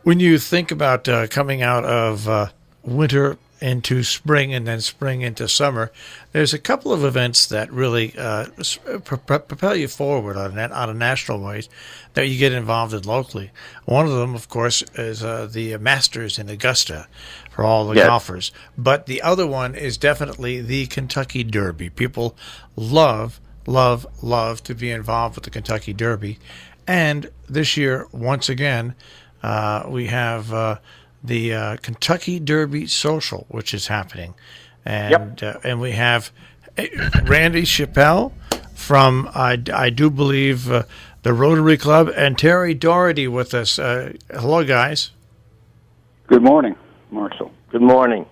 When you think about coming out of winter into spring and then spring into summer, there's a couple of events that really propel you forward on a national way that you get involved in locally. One of them, of course, is the Masters in Augusta for all the golfers. But the other one is definitely the Kentucky Derby. People love to be involved with the Kentucky Derby. And this year, once again, we have the Kentucky Derby Social, which is happening. And we have Randy Chapell from, I do believe, the Rotary Club, and Terry Dougherty with us. Hello, guys. Good morning, Marshall. Good morning.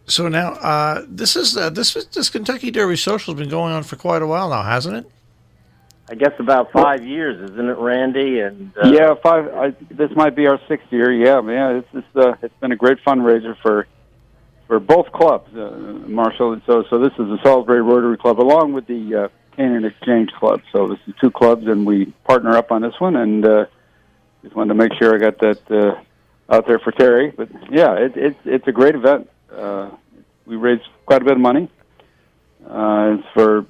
So now, this Kentucky Derby Social has been going on for quite a while now, hasn't it? I guess about 5 years, isn't it, Randy? And yeah, 5. This might be our 6th year. Yeah. It's been a great fundraiser for both clubs, Marshall. So this is the Salisbury Rotary Club along with the Canaan Exchange Club. So this is 2 clubs, and we partner up on this one. And just wanted to make sure I got that out there for Terry. But yeah, it's a great event. We raised quite a bit of money. It's for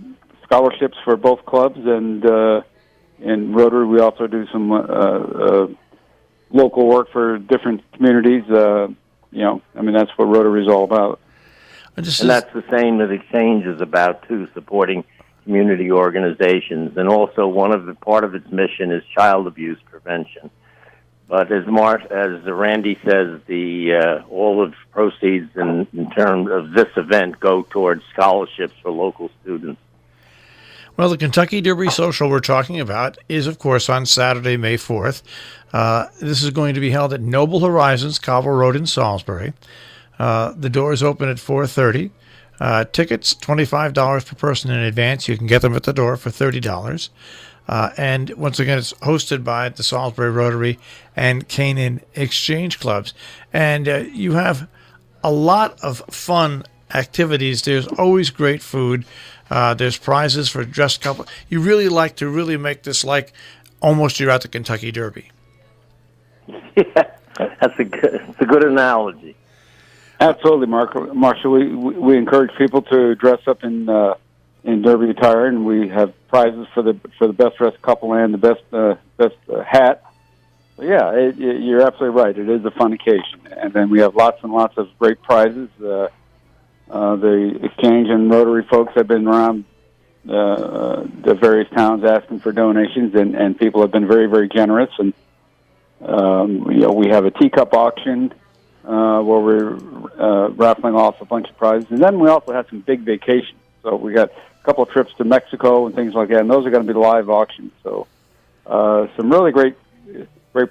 scholarships for both clubs, and in Rotary we also do some local work for different communities. That's what Rotary is all about. And that's the same that Exchange is about too, supporting community organizations, and also part of its mission is child abuse prevention. But as Randy says, all of proceeds in terms of this event go towards scholarships for local students. Well, the Kentucky Derby Social we're talking about is, of course, on Saturday, May 4th. This is going to be held at Noble Horizons, Cobble Road in Salisbury. The doors open at 4:30. Tickets, $25 per person in advance. You can get them at the door for $30. And once again, it's hosted by the Salisbury Rotary and Canaan Exchange Clubs. And you have a lot of fun activities. There's always great food. There's prizes for just couple. You really like to really make this like almost you're at the Kentucky Derby. Yeah, that's a good analogy. Absolutely, Marshall. We encourage people to dress up in Derby attire, and we have prizes for the best dressed couple and the best hat. But yeah, you're absolutely right. It is a fun occasion, and then we have lots and lots of great prizes. The Exchange and Rotary folks have been around the various towns asking for donations, and people have been very, very generous. And we have a teacup auction where we're raffling off a bunch of prizes, and then we also have some big vacations. So we got a couple of trips to Mexico and things like that, and those are going to be live auctions. So some really great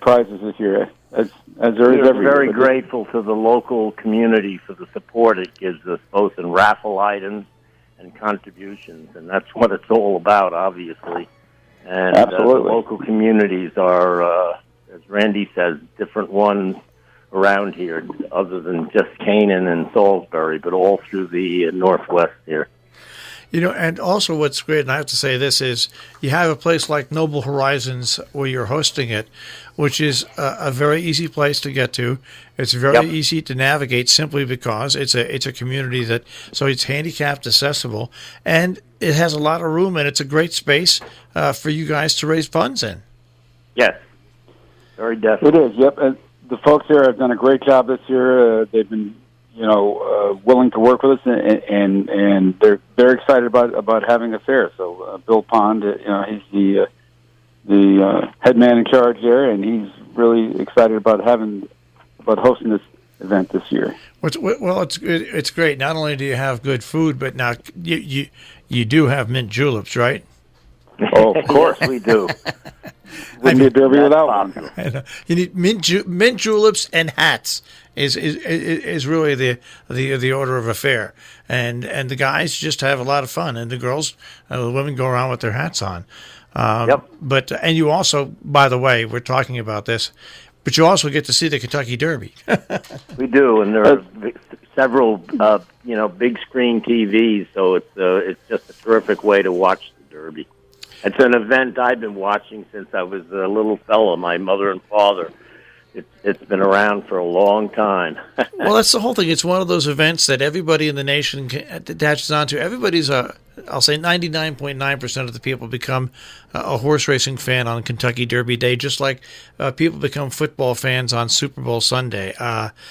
prizes this year. As there is every year. We're very grateful to the local community for the support it gives us, both in raffle items and contributions, and that's what it's all about, obviously. And absolutely. The local communities are, as Randy says, different ones around here, other than just Canaan and Salisbury, but all through the Northwest here. And also what's great, and I have to say this, is you have a place like Noble Horizons where you're hosting it, which is a very easy place to get to. It's very easy to navigate simply because it's a community so it's handicapped accessible, and it has a lot of room, and it's a great space for you guys to raise funds in. Yes, very definitely. It is, yep. And the folks here have done a great job this year. They've been willing to work with us, and they're excited about having us there. So Bill Pond, he's the head man in charge there, and he's really excited about hosting this event this year. Well, it's great. Not only do you have good food, but now you do have mint juleps, right? Oh, of course we do. Wouldn't be a derby without one. You need mint juleps and hats. Is really the order of affair, and the guys just have a lot of fun, and the girls, the women go around with their hats on. But you also, by the way, we're talking about this, but you also get to see the Kentucky Derby. We do, and there are several big screen TVs, so it's just a terrific way to watch the Derby. It's an event I've been watching since I was a little fella. My mother and father It's been around for a long time. Well, that's the whole thing. It's one of those events that everybody in the nation attaches onto. Everybody's I'll say 99.9% of the people become a horse racing fan on Kentucky Derby Day, just like people become football fans on Super Bowl Sunday.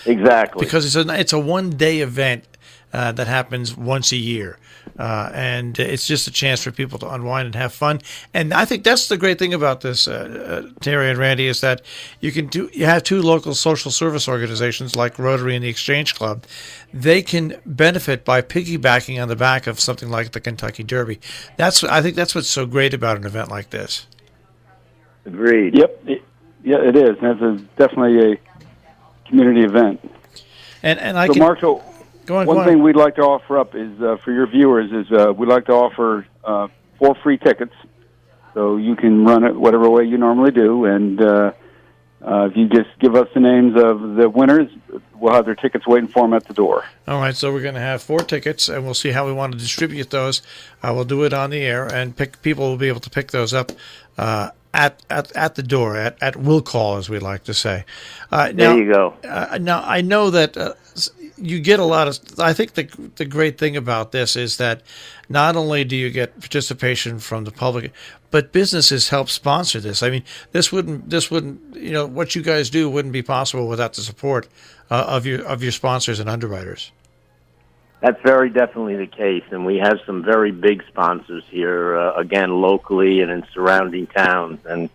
Exactly. Because it's a one-day event that happens once a year. And it's just a chance for people to unwind and have fun. And I think that's the great thing about this, Terry and Randy, is that you have two local social service organizations like Rotary and the Exchange Club. They can benefit by piggybacking on the back of something like the Kentucky Derby. I think that's what's so great about an event like this. Agreed. Yep. It is. It's definitely a community event. And Marshall, one thing we'd like to offer up is for your viewers is we'd like to offer 4 free tickets, so you can run it whatever way you normally do, and if you just give us the names of the winners, we'll have their tickets waiting for them at the door. All right, so we're going to have 4 tickets, and we'll see how we want to distribute those. We'll do it on the air, and people will be able to pick those up at the door, at will call, as we like to say. There you go. Now, I know that you get a lot of. I think the great thing about this is that not only do you get participation from the public, but businesses help sponsor this. I mean, this wouldn't what you guys do wouldn't be possible without the support of your sponsors and underwriters. That's very definitely the case, and we have some very big sponsors here, again, locally and in surrounding towns, and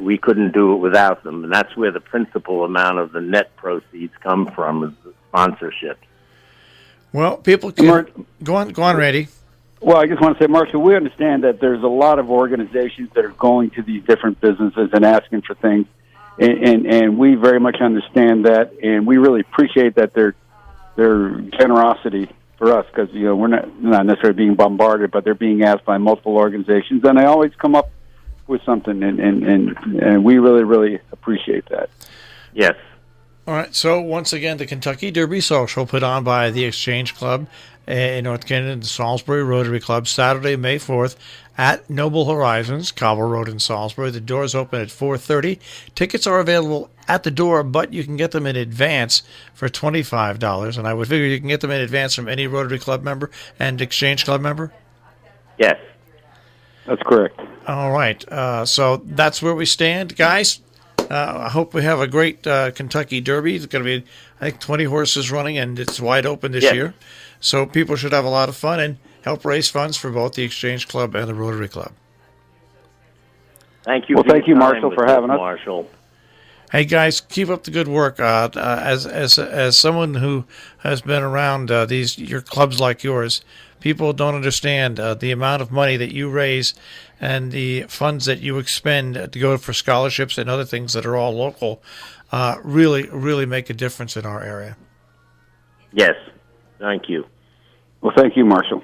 we couldn't do it without them. And that's where the principal amount of the net proceeds come from, is the sponsorship. Well, people can go on, Randy. Well, I just want to say, Marshall, we understand that there's a lot of organizations that are going to these different businesses and asking for things, and we very much understand that, and we really appreciate that their generosity for us, because we're not necessarily being bombarded, but they're being asked by multiple organizations, and they always come up with something, and we really, really appreciate that. Yes. All right, so once again, the Kentucky Derby Social, put on by the Exchange Club in North Canton and the Salisbury Rotary Club, Saturday, May 4th, at Noble Horizons, Cobble Road in Salisbury. The doors open at 4:30. Tickets are available at the door, but you can get them in advance for $25, and I would figure you can get them in advance from any Rotary Club member and Exchange Club member? Yes. That's correct. All right, so that's where we stand, guys. I hope we have a great Kentucky Derby. It's going to be, I think, 20 horses running, and it's wide open this year. So people should have a lot of fun and help raise funds for both the Exchange Club and the Rotary Club. Thank you. Well, thank you, Marshall, for having us. Marshall. Hey, guys, keep up the good work. As someone who has been around your clubs like yours, people don't understand the amount of money that you raise and the funds that you expend to go for scholarships and other things that are all local really, really make a difference in our area. Yes. Thank you. Well, thank you, Marshall.